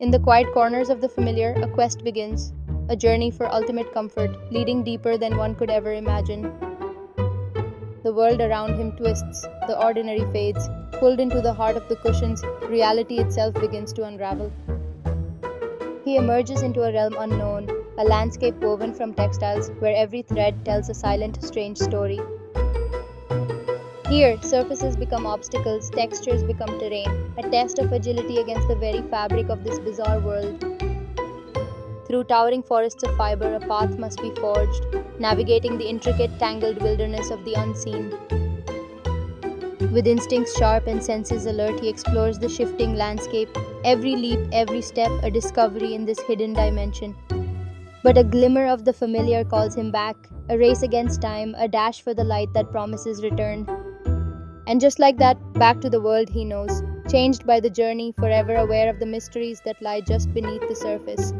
In the quiet corners of the familiar, a quest begins, a journey for ultimate comfort, leading deeper than one could ever imagine. The world around him twists, the ordinary fades. Pulled into the heart of the cushions, reality itself begins to unravel. He emerges into a realm unknown, a landscape woven from textiles where every thread tells a silent, strange story. Here, surfaces become obstacles, textures become terrain, a test of agility against the very fabric of this bizarre world. Through towering forests of fiber, a path must be forged, navigating the intricate, tangled wilderness of the unseen. With instincts sharp and senses alert, he explores the shifting landscape, every leap, every step, a discovery in this hidden dimension. But a glimmer of the familiar calls him back, a race against time, a dash for the light that promises return. And just like that, back to the world he knows, changed by the journey, forever aware of the mysteries that lie just beneath the surface.